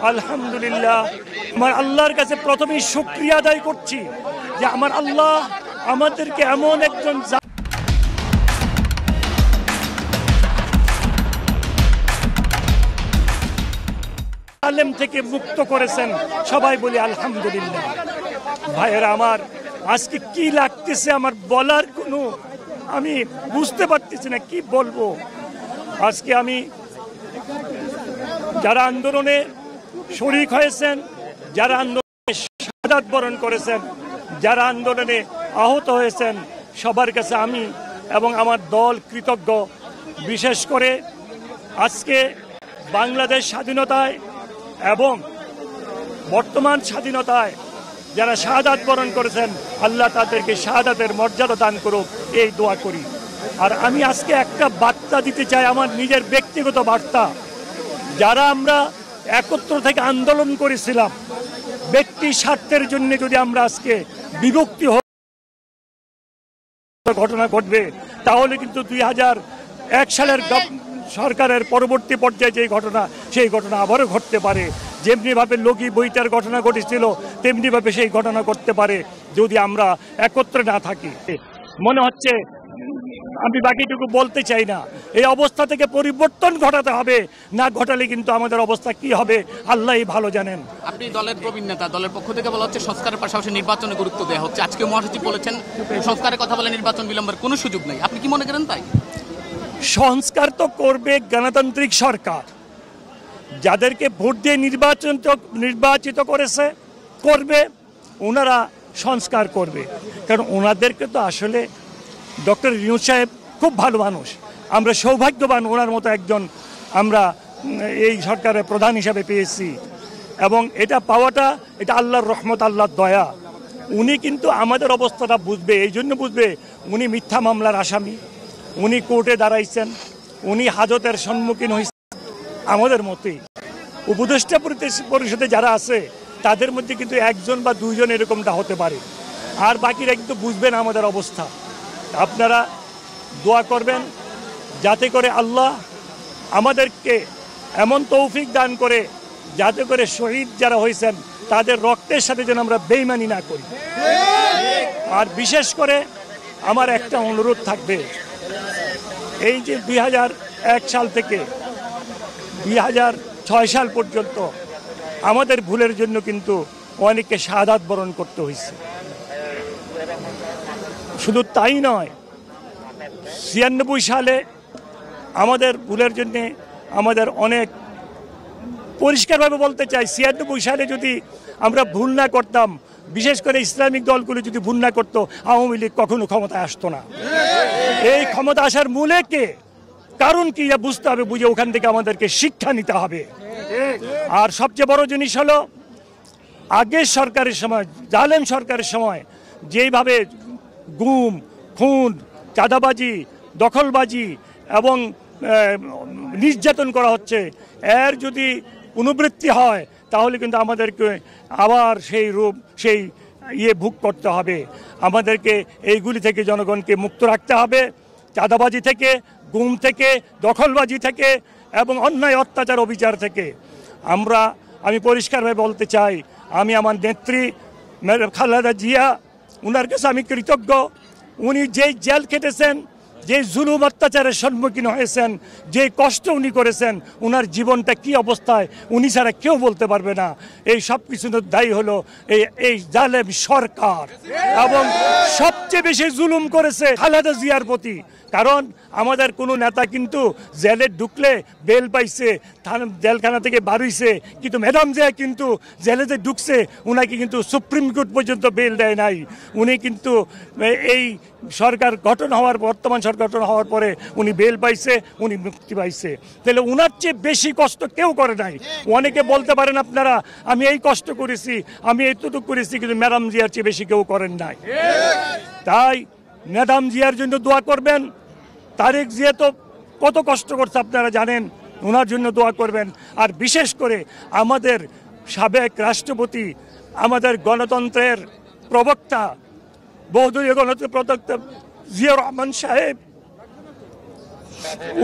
আলহামদুলিল্লাহ, আমার আল্লাহর কাছে প্রথমেই শুকরিয়া আদায় করছি যে আমার আল্লাহ আমাদেরকে এমন একজন জালেম থেকে মুক্ত করেছেন। সবাই বলি আলহামদুলিল্লাহ। ভাইয়েরা আমার, আজকে কি লাগতেছে আমার বলার কোনো আমি বুঝতে পারতেছি না কি বলবো। আজকে আমি যারা আন্দোলনে শরীক হয়েছেন, যারা আন্দোলনে শাহাদাত বরণ করেছেন, যারা আন্দোলনে আহত হয়েছেন, সবার কাছে আমি এবং আমার দল কৃতজ্ঞ। বিশেষ করে আজকে বাংলাদেশ স্বাধীনতায় এবং বর্তমান স্বাধীনতায় যারা শাহাদাত বরণ করেছেন, আল্লাহ তাদেরকে শাহাদাতের মর্যাদা দান করুক, এই দোয়া করি। আর আমি আজকে একটা বার্তা দিতে চাই, আমার নিজের ব্যক্তিগত বার্তা। যারা আমরা একত্র থেকে আন্দোলন করেছিলাম, ব্যক্তি স্বার্থের জন্য যদি আমরা আজকে বিভক্তি ঘটনা ঘটবে, তাহলে কিন্তু 2001 সালের সরকারের পরবর্তী পর্যায়ে যে ঘটনা, সেই ঘটনা আবারও ঘটতে পারে। যেমনিভাবে লগি বইটার ঘটনা ঘটেছিল, তেমনিভাবে সেই ঘটনা ঘটতে পারে যদি আমরা একত্রে না থাকি। মনে হচ্ছে আমি বাকিটুকু বলতে চাই না। এই অবস্থা থেকে পরিবর্তন ঘটাতে হবে, না ঘটালে কিন্তু আমাদের অবস্থা কি হবে আল্লাহই ভালো জানেন। আপনি দলের প্রবীণ নেতা, দলের পক্ষ থেকে বলা হচ্ছে সংস্কারের পাশাপাশি নির্বাচনে গুরুত্ব দেওয়া হচ্ছে। আজকে মহাসচিব বলেছেন সংস্কারের কথা বলে নির্বাচন বিলম্বের কোনো সুযোগ নেই। আপনি কি মনে করেন তাই? সংস্কার তো করবে গণতান্ত্রিক সরকার, যাদেরকে ভোট দিয়ে নির্বাচিত করেছে করবে, ওনারা সংস্কার করবে। কারণ ওনাদেরকে তো আসলে ডক্টর ইউনূস সাহেব খুব ভালো মানুষ, আমরা সৌভাগ্যবান ওনার মতো একজন আমরা এই সরকারের প্রধান হিসাবে পেয়েছি। এবং এটা পাওয়াটা এটা আল্লাহর রহমত, আল্লাহর দয়া। উনি কিন্তু আমাদের অবস্থাটা বুঝবে, এই জন্য বুঝবে উনি মিথ্যা মামলার আসামি, উনি কোর্টে দাঁড়াইছেন, উনি হাজতের সম্মুখীন হয়েছেন আমাদের মতোই। উপদেষ্টা পরিষদে যারা আছে তাদের মধ্যে কিন্তু একজন বা দুইজন এরকমটা হতে পারে, আর বাকিরা কিন্তু বুঝবেন আমাদের অবস্থা। আপনারা দোয়া করবেন যাতে করে আল্লাহ আমাদেরকে এমন তৌফিক দান করে যাতে করে শহীদ যারা হয়েছেন তাদের রক্তের সাথে যেন আমরা বেইমানি না করি। আর বিশেষ করে আমার একটা অনুরোধ থাকবে, এই যে 2001 সাল থেকে 2006 সাল পর্যন্ত আমাদের ভুলের জন্য কিন্তু অনেককে শাহাদাত বরণ করতে হয়েছে। শুধু তাই নয়, 96 সালে আমাদের ভুলের জন্য আমাদের অনেক পরিষ্কারভাবে বলতে চাই, 96 সালে যদি আমরা ভুল না করতাম, বিশেষ করে ইসলামিক দলগুলো যদি ভুল না করতো, আওয়ামী লীগ কখনো ক্ষমতায় আসতো না। এই ক্ষমতা আসার মূলে কে, কারণ কি বুঝতে হবে, বুঝে ওখান থেকে আমাদেরকে শিক্ষা নিতে হবে। আর সবচেয়ে বড় জিনিস হলো, আগের সরকারের সময়, জালেম সরকারের সময় যেইভাবে গুম, খুন, চাঁদাবাজি, দখলবাজি এবং নির্যাতন করা হচ্ছে, এর যদি পুনরাবৃত্তি হয় তাহলে কিন্তু আমাদেরকে আবার সেই রূপ, সেই ভোগ করতে হবে। আমাদেরকে এইগুলি থেকে জনগণকে মুক্ত রাখতে হবে, চাঁদাবাজি থেকে, গুম থেকে, দখলবাজি থেকে এবং অন্যায় অত্যাচার অবিচার থেকে। আমি পরিষ্কারভাবে বলতে চাই, আমি আমার নেত্রী খালেদা জিয়া, ওনার কাছে আমি কৃতজ্ঞ। উনি যেই জেল খেটেছেন, যে জুলুম অত্যাচারের সম্মুখীন হয়েছেন, যে কষ্ট উনি করেছেন, ওনার জীবনটা কি অবস্থায় উনি ছাড়া কেউ বলতে পারবে না। এই সব কিছু দায়ী হলো এই জালেম সরকার, এবং সবচেয়ে বেশি জুলুম করেছে খালেদা জিয়ার প্রতি। কারণ আমাদের কোনো নেতা কিন্তু জেলে ঢুকলে বেল পাইছে, জেলখানা থেকে বার হইছে, কিন্তু ম্যাডাম জিয়া কিন্তু জেলে যে ঢুকছে ওনাকে কিন্তু সুপ্রিম কোর্ট পর্যন্ত বেল দেয় নাই। উনি কিন্তু এই সরকার গঠন হওয়ার, বর্তমান সরকার গঠন হওয়ার পরে উনি বেল পাইছে, উনি মুক্তি পাইছে। তাহলে উনার চেয়ে বেশি কষ্ট কেউ করে নাই। অনেকে বলতে পারেন আপনারা, আমি এই কষ্ট করেছি, আমি এতটুকু করেছি, কিন্তু ম্যাডাম জিয়ার চেয়ে বেশি কেউ করেন নাই। তাই ম্যাডাম জিয়ার জন্য দোয়া করবেন। তারেক জিয়া তো কত কষ্ট করছে আপনারা জানেন, ওনার জন্য দোয়া করবেন। আর বিশেষ করে আমাদের সাবেক রাষ্ট্রপতি, আমাদের গণতন্ত্রের প্রবক্তা, বহুদলীয় গণতন্ত্রের প্রবক্তা জিয়াউর রহমান সাহেব,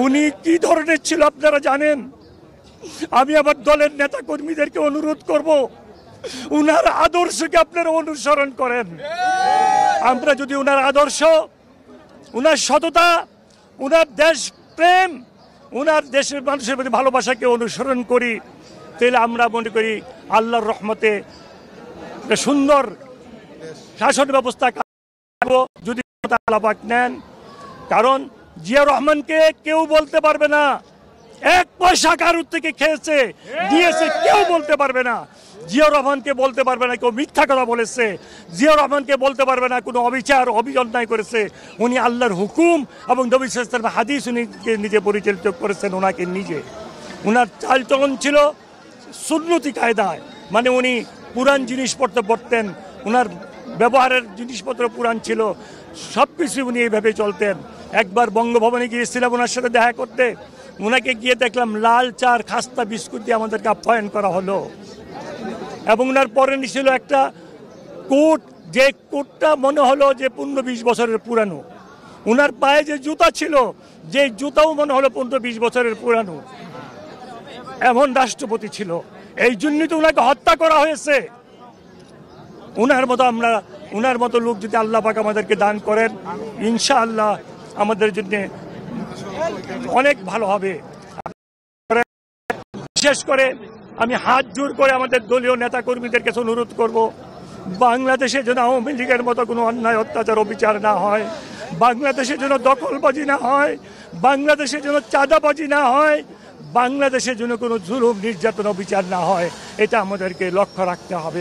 উনি কি ধরনের ছিল আপনারা জানেন। আমি আমার দলের নেতা কর্মীদেরকে অনুরোধ করব, উনার আদর্শকে আপনারা অনুসরণ করেন। আমরা যদি উনার আদর্শ, উনার সততা, উনার দেশ প্রেম, উনার দেশের মানুষের প্রতি ভালোবাসাকে অনুসরণ করি, তাহলে আমরা মনে করি আল্লাহর রহমতে একটা সুন্দর শাসন ব্যবস্থা যদি আল্লাহ পাক নেন। কারণ জিয়া রহমানকে কেউ বলতে পারবে না 1 পয়সা কারুর থেকে খেয়েছে দিয়েছে, কেউ বলতে পারবে না। জিয়া রহমানকে বলতে পারবে না কেউ মিথ্যা কথা বলেছে, জিয়া রহমানকে বলতে পারবে না কোনো অবিচার অন্যায় করেছে। উনি আল্লাহর হুকুম এবং নবী সাল্লাল্লাহু আলাইহি ওয়াসাল্লামের হাদিস উনি নিজে পরিচালিত করেছেন। ওনাকে নিজে উনার চালচলন ছিল সুন্নতি কায়দায়, মানে উনি পুরান জিনিসপত্র পড়তেন, উনার ব্যবহারের জিনিসপত্র পুরান ছিল, সব কিছু উনি এইভাবে চলতেন। একবার বঙ্গভবনে গিয়েছিলাম ওনার সাথে দেখা করতে, ওনাকে গিয়ে দেখলাম লাল চার খাস্তা বিস্কুট দিয়ে আমাদেরকে আপ্যায়ন করা হলো। এবং ওনার পরে ছিল একটা কোট, যে কোটটা মনে হলো যে 15-20 বছরের পুরানো। ওনার পায়ে যে জুতা ছিল, যে জুতাও মনে হলো 15-20 বছরের পুরানো। এমন রাষ্ট্রপতি ছিল, এই জন্যই তো ওনাকে হত্যা করা হয়েছে। উনার মতো লোক যদি আল্লাহ পাক আমাদেরকে দান করেন, ইনশাআল্লাহ আমাদের জন্য অনেক ভালো হবে। বিশেষ করে আমি হাত জোর করে আমাদের দলীয় নেতা কর্মীদের কাছে অনুরোধ করব, বাংলাদেশে যেন আওয়ামী লীগের মতো কোনো অন্যায় অত্যাচার অবিচার না হয়, বাংলাদেশে যেন দখলবাজি না হয়, বাংলাদেশে যেন চাঁদাবাজি না হয়, বাংলাদেশে যেন কোনো জুলুম নির্যাতন অবিচার না হয়, এটা আমাদেরকে লক্ষ্য রাখতে হবে।